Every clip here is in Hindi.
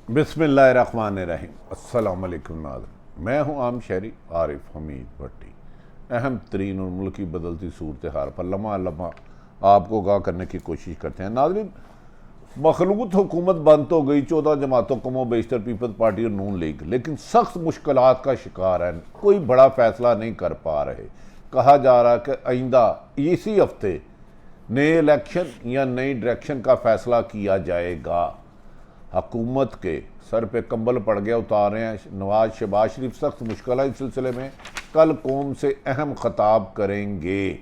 बिस्मिल्लाहिर्रहमानिर्रहीम। अस्सलाम वालेकुम नाज़रीन, मैं हूँ आम शहरी आरिफ हमीद भट्टी। अहम तरीन और मुल्क की बदलती सूरत हाल पर लम्हा लम्हा आपको आगाह करने की कोशिश करते हैं। नाज़रीन, मखलूत हुकूमत बंद तो गई, 14 जमातों कमो बेशतर पीपल्स पार्टी और नून लीग, लेकिन सख्त मुश्किलात का शिकार है। कोई बड़ा फैसला नहीं कर पा रहे। कहा जा रहा है कि आइंदा इसी हफ्ते नए इलेक्शन या नई डायरेक्शन का फैसला किया जाएगा। हुकूमत के सर पे कंबल पड़ गया, उतार रहे हैं नवाज शहबाज शरीफ। सख्त मुश्किल है इस सिलसिले में, कल कौम से अहम खिताब करेंगे।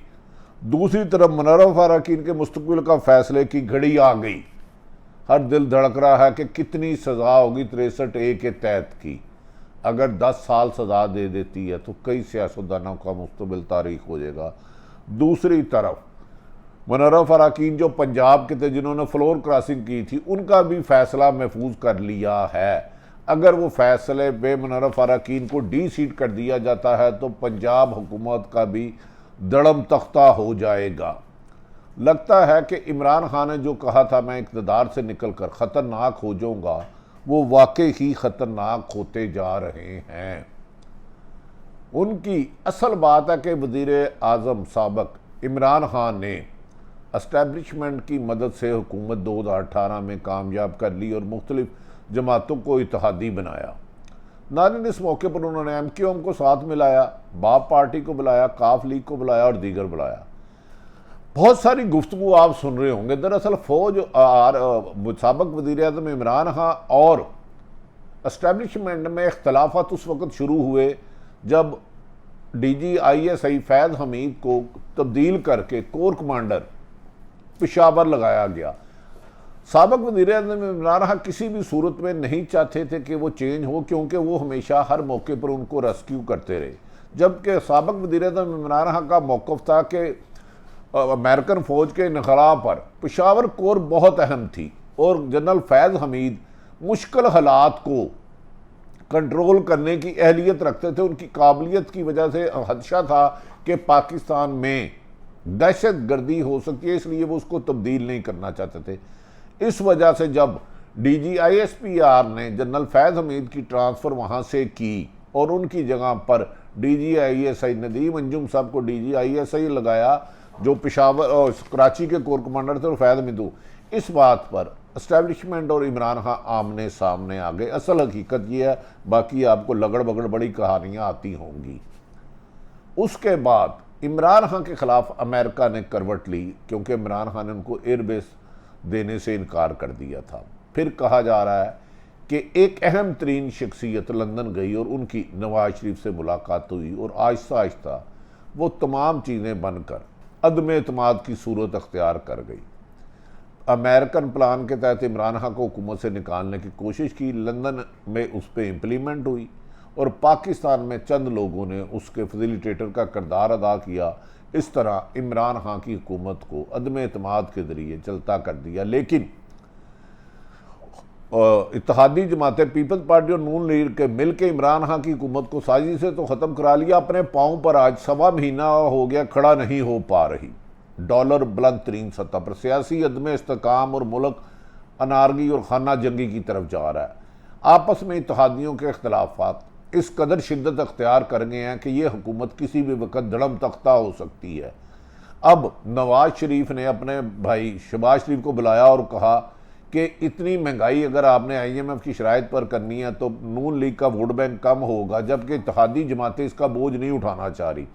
दूसरी तरफ मुनव्वर अरकान के मुस्तकबिल का फैसले की घड़ी आ गई। हर दिल धड़क रहा है कि कितनी सज़ा होगी 63A के तहत की। अगर 10 साल सज़ा दे देती है तो कई सियासतदानों का मुस्तकबिल तारीख हो जाएगा। दूसरी तरफ मुनव्वर अरकान जो पंजाब के थे, जिन्होंने फ्लोर क्रॉसिंग की थी, उनका भी फैसला महफूज कर लिया है। अगर वो फैसले पे मुनव्वर अरकान को डी सीट कर दिया जाता है तो पंजाब हुकूमत का भी दड़म तख्ता हो जाएगा। लगता है कि इमरान खान ने जो कहा था मैं इक़्तिदार से निकल कर ख़तरनाक हो जाऊँगा, वो वाकई ही ख़तरनाक होते जा रहे हैं। उनकी असल बात है कि वज़ीर आज़म साबिक़ इमरान खान ने एस्टैब्लिशमेंट की मदद से हुकूमत 2018 में कामयाब कर ली और मुख्तलिफ जमातों को इत्तेहादी बनाया। नाज़रीन, इस मौके पर उन्होंने MQM को साथ मिलाया, बाप पार्टी को बुलाया, काफ लीग को बुलाया और दीगर बुलाया। बहुत सारी गुफ्तगू आप सुन रहे होंगे। दरअसल फौज साबिक़ वज़ीर आज़म इमरान खान और एस्टैब्लिशमेंट में इख्तलाफात उस वक्त शुरू हुए जब DGISI फैज़ हमीद को तब्दील करके कोर कमांडर पेशावर लगाया गया। साबिक़ वज़ीर आज़म इमरान खान किसी भी सूरत में नहीं चाहते थे कि वो चेंज हो, क्योंकि वो हमेशा हर मौके पर उनको रेस्क्यू करते रहे। जबकि साबिक़ वज़ीर आज़म इमरान खान का मौक़िफ़ था कि अमेरिकन फ़ौज के इनखला पर पेशावर कोर बहुत अहम थी और जनरल फैज़ हमीद मुश्किल हालात को कंट्रोल करने की अहलियत रखते थे। उनकी काबिलियत की वजह से खदशा था कि पाकिस्तान में दहशत गर्दी हो सकती है, इसलिए वो उसको तब्दील नहीं करना चाहते थे। इस वजह से जब DGISPR ने जनरल फैज़ हमीद की ट्रांसफ़र वहाँ से की और उनकी जगह पर DGISI नदीम अंजुम साहब को DGISI लगाया, जो पेशावर और कराची के कोर कमांडर थे, और फैज़ हमीद, इस बात पर एस्टैब्लिशमेंट और इमरान खान आमने सामने आ गए। असल हकीकत यह है, बाकी आपको लगड़ बगड़ बड़ी कहानियाँ आती होंगी। उसके बाद इमरान खान के ख़िलाफ़ अमेरिका ने करवट ली, क्योंकि इमरान खान ने उनको एयरबेस देने से इनकार कर दिया था। फिर कहा जा रहा है कि एक अहम तरीन शख्सियत लंदन गई और उनकी नवाज शरीफ से मुलाकात हुई और आहिस्ता आहिस्ता वो तमाम चीज़ें बनकर अदम एतमाद की सूरत अख्तियार कर गई। अमेरिकन प्लान के तहत इमरान खान को हुकूमत से निकालने की कोशिश की, लंदन में उस पर इम्प्लीमेंट हुई और पाकिस्तान में चंद लोगों ने उसके फैसिलिटेटर का किरदार अदा किया। इस तरह इमरान खान की हुकूमत को अदम एतमाद के ज़रिए चलता कर दिया। लेकिन इत्तेहादी जमातें पीपल्स पार्टी और नून लीग के मिल के इमरान खान की हुकूमत को साजिश से तो ख़त्म करा लिया। अपने पाँव पर आज 1.25 महीना हो गया खड़ा नहीं हो पा रही। डॉलर बुलंद तरीन सतह पर, सियासी अदम इस्तेकाम और मुल्क अनारगी और खाना जंगी की तरफ जा रहा है। आपस में इत्तेहादियों के अख्तलाफात इस कदर शिद्दत अख्तियार कर गए हैं कि यह हुकूमत किसी भी वक्त धड़म तख्ता हो सकती है। अब नवाज शरीफ ने अपने भाई शहबाज शरीफ को बुलाया और कहा कि इतनी महंगाई अगर आपने IMF की शराइत पर करनी है तो नून लीग का वोट बैंक कम होगा, जबकि इत्तेहादी जमातें इसका बोझ नहीं उठाना चाह रही।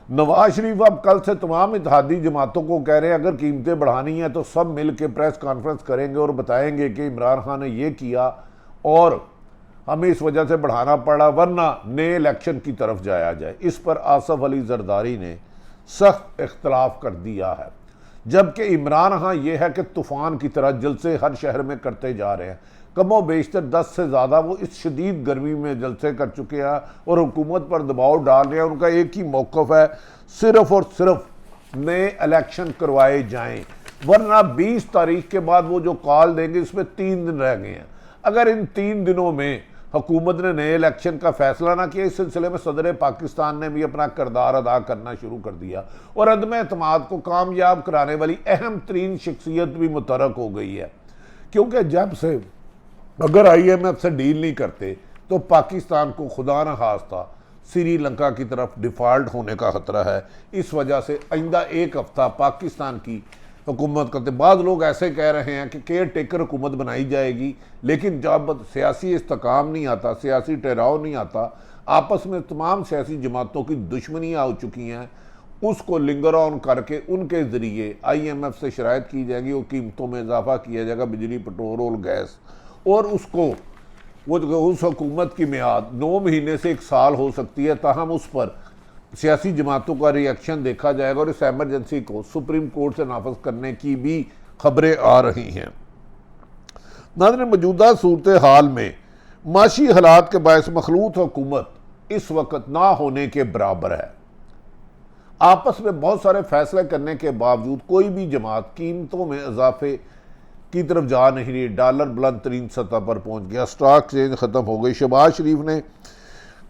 नवाज शरीफ अब कल से तमाम इत्तेहादी जमातों को कह रहे हैं अगर कीमतें बढ़ानी है तो सब मिल के प्रेस कॉन्फ्रेंस करेंगे और बताएंगे कि इमरान खान ने ये किया और हमें इस वजह से बढ़ाना पड़ा, वरना नए इलेक्शन की तरफ जाया जाए। इस पर आसफ अली जरदारी ने सख्त इख्तलाफ कर दिया है। जबकि इमरान खान ये है कि तूफ़ान की तरह जलसे हर शहर में करते जा रहे हैं। कमो बेशतर 10 से ज़्यादा वो इस शदीद गर्मी में जलसे कर चुके हैं और हुकूमत पर दबाव डाल रहे हैं। उनका एक ही मौक़िफ़ है, सिर्फ़ और सिर्फ नए इलेक्शन करवाए जाएं, वरना 20 तारीख के बाद वो जो कॉल देंगे इसमें 3 दिन रह गए हैं। अगर इन 3 दिनों में हुकूमत ने नए इलेक्शन का फैसला ना किया, इस सिलसिले में सदर पाकिस्तान ने भी अपना किरदार अदा करना शुरू कर दिया और अदम एतमाद को कामयाब कराने वाली अहम तरीन शख्सियत भी मुतरक हो गई है। क्योंकि जब से अगर IMF से डील नहीं करते तो पाकिस्तान को खुदा न खास्ता श्रीलंका की तरफ डिफ़ॉल्ट होने का खतरा है। इस वजह से आइंदा एक हफ्ता पाकिस्तान की हुकूमत करते, बाद लोग ऐसे कह रहे हैं कि केयर टेकर हुकूमत बनाई जाएगी, लेकिन जब सियासी इस्तेकाम नहीं आता, सियासी ठहराव नहीं आता, आपस में तमाम सियासी जमातों की दुश्मनियाँ हो चुकी हैं, उसको लिंगर ऑन करके उनके ज़रिए IMF से शरायत की जाएगी और कीमतों में इजाफा किया जाएगा, बिजली, पेट्रोल, गैस, और उसको उस हुकूमत की मियाद 9 महीने से 1 साल हो सकती है। ताहम उस पर सियासी जमातों का रिएक्शन देखा जाएगा और इस एमरजेंसी को सुप्रीम कोर्ट से नाफज करने की भी खबरें आ रही हैं। नाज़रीन, मौजूदा सूरत हाल में माशी हालात के बायस मखलूत हुकूमत इस वक्त ना होने के बराबर है। आपस में बहुत सारे फैसले करने के बावजूद कोई भी जमात कीमतों में इजाफे की तरफ जा नहीं रही। डॉलर बुलंद तरीन सतह पर पहुंच गया, स्टॉक एक्सचेंज ख़त्म हो गई। शहबाज शरीफ ने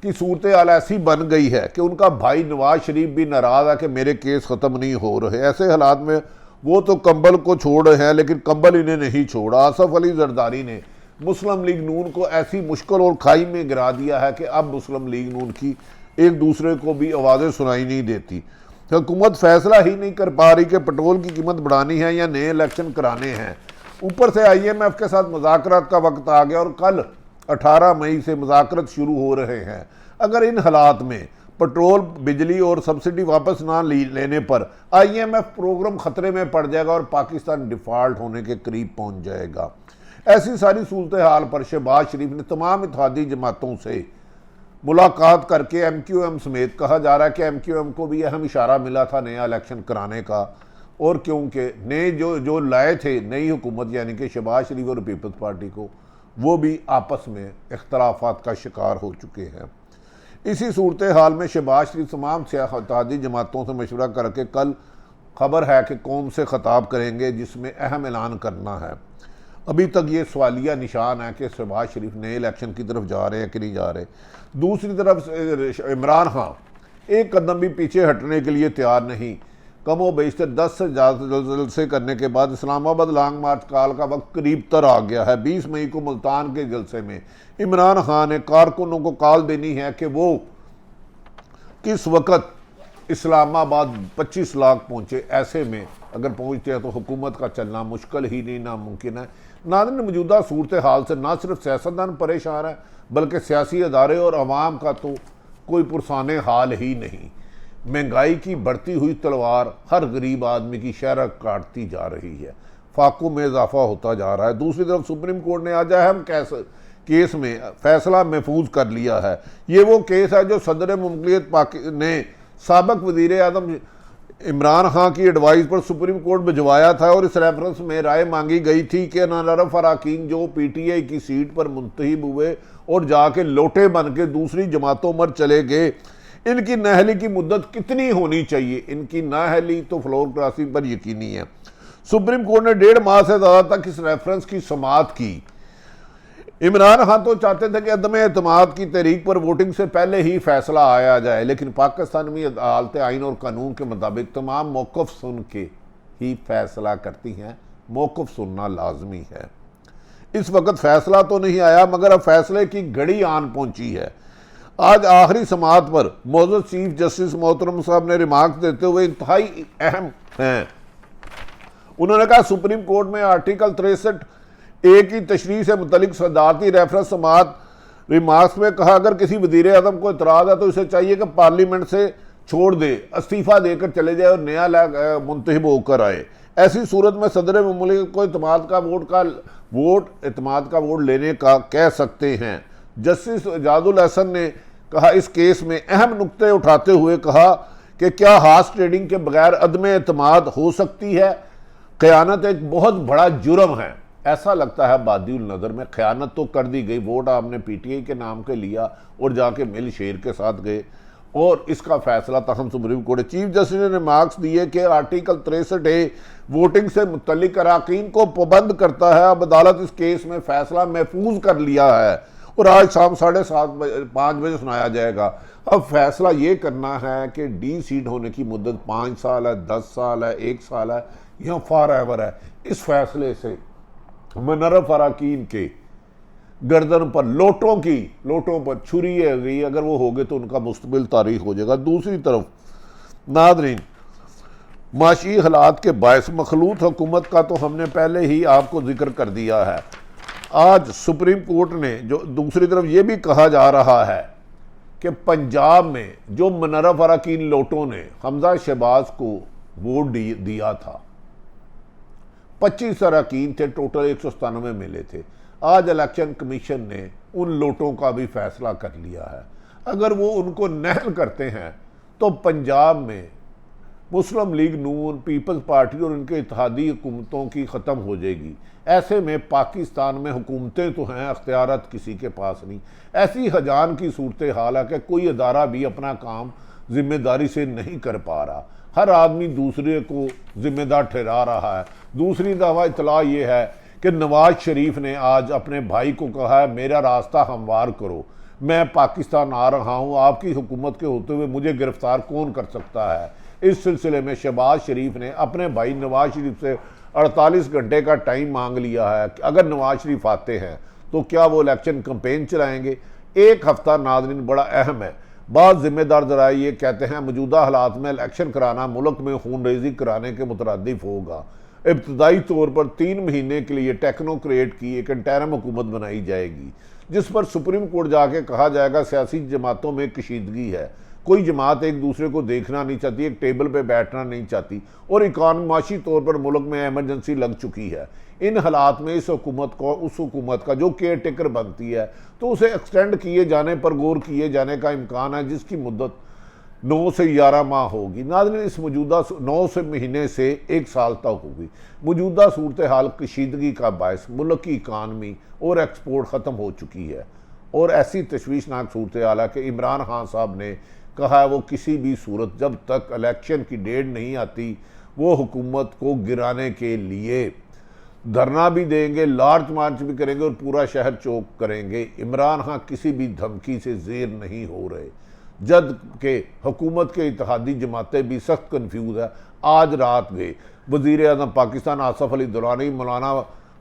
की सूरत हाल ऐसी बन गई है कि उनका भाई नवाज शरीफ भी नाराज़ है कि मेरे केस ख़त्म नहीं हो रहे। ऐसे हालात में वो तो कंबल को छोड़ रहे हैं, लेकिन कंबल इन्हें नहीं छोड़ा। आसफ अली जरदारी ने मुस्लिम लीग नून को ऐसी मुश्किल और खाई में गिरा दिया है कि अब मुस्लिम लीग नून की एक दूसरे को भी आवाज़ें सुनाई नहीं देती। हुकूमत फैसला ही नहीं कर पा रही कि पेट्रोल की कीमत बढ़ानी है या नए इलेक्शन कराने हैं। ऊपर से IMF के साथ मुज़ाकरात का वक्त आ गया और कल 18 मई से मुज़ाकरात शुरू हो रहे हैं। अगर इन हालात में पेट्रोल, बिजली और सब्सिडी वापस ना लेने पर IMF प्रोग्राम ख़तरे में पड़ जाएगा और पाकिस्तान डिफ़ॉल्ट होने के करीब पहुंच जाएगा। ऐसी सारी सूरत हाल पर शहबाज शरीफ ने तमाम इत्तेहादी जमातों से मुलाकात करके MQM समेत, कहा जा रहा है कि MQM को भी अहम इशारा मिला था नया इलेक्शन कराने का, और क्योंकि नए जो लाए थे नई हुकूमत यानी कि शहबाज शरीफ और पीपल्स पार्टी को, वो भी आपस में इख्तलाफात का शिकार हो चुके हैं। इसी सूरत हाल में शहबाज शरीफ तमाम इत्तेहादी जमातों से मशवरा करके कल खबर है कि कौम से खिताब करेंगे, जिसमें अहम ऐलान करना है। अभी तक ये सवालिया निशान है कि शहबाज शरीफ नए इलेक्शन की तरफ जा रहे हैं कि नहीं जा रहे। दूसरी तरफ इमरान खान एक कदम भी पीछे हटने के लिए तैयार नहीं। कमो बेशतर 10 से ज़्यादा जलसे करने के बाद इस्लामाबाद लॉन्ग मार्च काल का वक्त करीब तर आ गया है। 20 मई को मुल्तान के जलसे में इमरान खान ने कारकुनों को कॉल देनी है कि वो किस वक्त इस्लामाबाद 25 लाख पहुँचे। ऐसे में अगर पहुँचते हैं तो हुकूमत का चलना मुश्किल ही नहीं, नामुमकिन है। नाज़रीन, मौजूदा सूरत हाल से ना सिर्फ सियासतदान परेशान है, बल्कि सियासी अदारे और अवाम का तो कोई पुरसाने हाल ही नहीं। महंगाई की बढ़ती हुई तलवार हर गरीब आदमी की शहर काटती जा रही है, फाकों में इजाफा होता जा रहा है। दूसरी तरफ सुप्रीम कोर्ट ने आज अहम केस में फैसला महफूज कर लिया है। ये वो केस है जो सदर मुमलिकत ने साबिक वज़ीर आज़म इमरान खान की एडवाइस पर सुप्रीम कोर्ट भिजवाया था, और इस रेफरेंस में राय मांगी गई थी कि नानारफ अराकीन जो PTI की सीट पर मुंतखब हुए और जाके लोटे बन के दूसरी जमातों में चले गए, इनकी नाअहली की मुद्दत कितनी होनी चाहिए। इनकी नाअहली तो फ्लोर क्रॉसिंग पर यकीनी है। सुप्रीम कोर्ट ने 1.5 माह से ज़्यादा तक इस रेफरेंस की समाअत की। इमरान खान तो चाहते थे कि अदम एतमाद की तहरीक पर वोटिंग से पहले ही फैसला आया जाए, लेकिन पाकिस्तान में अदालतें आइन और कानून के मुताबिक तमाम मौक़िफ़ सुन के ही फैसला करती हैं। मौक़िफ़ सुनना लाजमी है। इस वक्त फैसला तो नहीं आया, मगर अब फैसले की घड़ी आन पहुंची है। आज आखिरी समाअत पर मौजूद चीफ जस्टिस मोहतरम साहब ने रिमार्क देते हुए इंतहाई अहम हैं। उन्होंने कहा, सुप्रीम कोर्ट में आर्टिकल 63A की तशरीह से मुतलिक सदारती रेफरेंस समाअत रिमार्क्स में कहा, अगर किसी वज़ीर आज़म को इतराज़ है तो इसे चाहिए कि पार्लियामेंट से छोड़ दे, इस्तीफ़ा देकर चले जाए और नया मुंतखब होकर आए। ऐसी सूरत में सदर मुमलिकत को इत्माद का वोट लेने का कह सकते हैं। जस्टिस एजाजुल हसन ने कहा, इस केस में अहम नुक्ते उठाते हुए कहा कि क्या हार्स ट्रेडिंग के बगैर अदम एतमाद हो सकती है। ख़यानत एक बहुत बड़ा जुर्म है। ऐसा लगता है बादिउल नज़र में ख़यानत तो कर दी गई, वोट आपने PTI के नाम के लिया और जाके मिल शेर के साथ गए, और इसका फैसला तहम सुप्रीम कोर्ट। चीफ जस्टिस ने मार्क्स दिए कि आर्टिकल 63A वोटिंग से मुतल्लिक अराकीन को पाबंद करता है। अब अदालत इस केस में फैसला महफूज कर लिया है और आज शाम 5:30 बजे सुनाया जाएगा। अब फैसला ये करना है कि डीसीड होने की मुद्दत 5 साल है, 10 साल है, 1 साल है या फॉर एवर है। इस फैसले से मुनर्रफ अराकीन के गर्दन पर लोटों पर छुरी है गई, अगर वो हो गए तो उनका मुस्तबिल तारीख हो जाएगा। दूसरी तरफ नादरीन, माशी हालात के बायस मखलूत हुकूमत का तो हमने पहले ही आपको जिक्र कर दिया है। आज सुप्रीम कोर्ट ने जो दूसरी तरफ ये भी कहा जा रहा है कि पंजाब में जो मुनर्रफ अरकान लोटों ने हमजा शहबाज को वोट दिया था, 25 अरकान थे, टोटल 197 मिले थे। आज इलेक्शन कमीशन ने उन लोटों का भी फैसला कर लिया है। अगर वो उनको नहल करते हैं तो पंजाब में मुस्लिम लीग नून, पीपल्स पार्टी और उनके इत्तेहादी हुकूमतों की ख़त्म हो जाएगी। ऐसे में पाकिस्तान में हुकूमतें तो हैं, अख्तियारत किसी के पास नहीं। ऐसी हजान की सूरत हाल है कि कोई अदारा भी अपना काम जिम्मेदारी से नहीं कर पा रहा। हर आदमी दूसरे को जिम्मेदार ठहरा रहा है। दूसरी दफा इतला ये है कि नवाज शरीफ ने आज अपने भाई को कहा है मेरा रास्ता हमवार करो, मैं पाकिस्तान आ रहा हूँ, आपकी हुकूमत के होते हुए मुझे गिरफ्तार कौन कर सकता है। इस सिलसिले में शहबाज शरीफ ने अपने भाई नवाज शरीफ से 48 घंटे का टाइम मांग लिया है कि अगर नवाज शरीफ आते हैं तो क्या वो इलेक्शन कैंपेन चलाएंगे। एक हफ्ता नाज़रीन बड़ा अहम है। बाद जिम्मेदार जराए ये कहते हैं मौजूदा हालात में इलेक्शन कराना मुल्क में खून रेजी कराने के मुतरद्दिफ होगा। इब्तदाई तौर पर 3 महीने के लिए टेक्नोक्रेट की एक इंटरिम हुकूमत बनाई जाएगी, जिस पर सुप्रीम कोर्ट जाके कहा जाएगा सियासी जमातों में कशीदगी है, कोई जमात एक दूसरे को देखना नहीं चाहती, एक टेबल पे बैठना नहीं चाहती, और इकानमी माशी तौर पर मुल्क में एमरजेंसी लग चुकी है। इन हालात में इस हुकूमत को उस हुकूमत का जो केयर टेकर बनती है तो उसे एक्सटेंड किए जाने पर गौर किए जाने का इम्कान है, जिसकी मुद्दत 9 से 11 माह होगी। नाज़रीन, इस मौजूदा 9 से महीने से 1 साल तक होगी। मौजूदा सूरत हाल कशीदगी का बायस मुल्क की इकानमी और एक्सपोर्ट ख़त्म हो चुकी है, और ऐसी तशवीशनाक सूरत हाल है कि इमरान खान साहब ने कहा है वो किसी भी सूरत जब तक इलेक्शन की डेट नहीं आती वो हुकूमत को गिराने के लिए धरना भी देंगे, लार्ज मार्च भी करेंगे और पूरा शहर चौक करेंगे। इमरान खान किसी भी धमकी से ज़ेर नहीं हो रहे, जब के हुकूमत के इत्तेहादी जमातें भी सख्त कन्फ्यूज़ है। आज रात गए वज़ीर आज़म पाकिस्तान आसफ़ अली दुरानी, मौलाना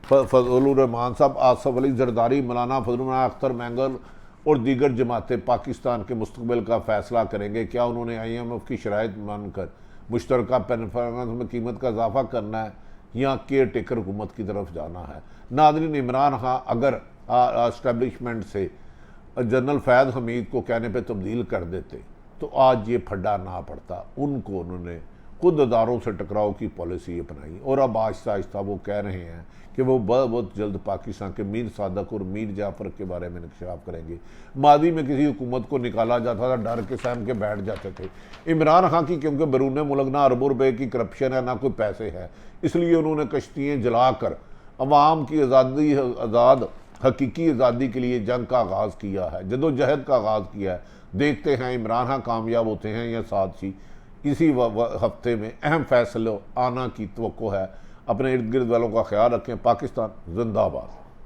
फजलुर रहमान साहब, आसफ़ अली जरदारी, मौलाना फजलुर आख्तर मैंगल और दीगर जमातें पाकिस्तान के मुस्तकबिल का फ़ैसला करेंगे। क्या उन्होंने IMF की शराइत मानकर मुश्तरका परफॉर्मेंस में कीमत का इजाफा करना है या केयर टेकर हुकूमत की तरफ जाना है। नाज़रीन, इमरान खान अगर एस्टेब्लिशमेंट से जनरल फैज़ हमीद को कहने पे तब्दील कर देते तो आज ये फड्डा ना पड़ता। उनको उन्होंने खुद अदारों से टकराव की पॉलिसी अपनाई और अब आहिस्ता आहिस्ता वो कह रहे हैं कि वो बहुत जल्द पाकिस्तान के मीर सादक और मीर जाफ़र के बारे में इंकशाफ करेंगे। मादी में किसी हुकूमत को निकाला जाता था, डर के सहम के बैठ जाते थे। इमरान खान की क्योंकि बैरून मुल्क ना अरबों रुपए की करप्शन है, ना कोई पैसे है, इसलिए उन्होंने कश्तियाँ जलाकर अवाम की आज़ाद हकीकी आज़ादी के लिए जंग का आगाज़ किया है, जदोजहद का आगाज़ किया है। देखते हैं इमरान खान कामयाब होते हैं या साथ ही इसी हफ्ते में अहम फैसले आना की तवक्को है। अपने इर्द गिर्द वालों का ख्याल रखें। पाकिस्तान जिंदाबाद।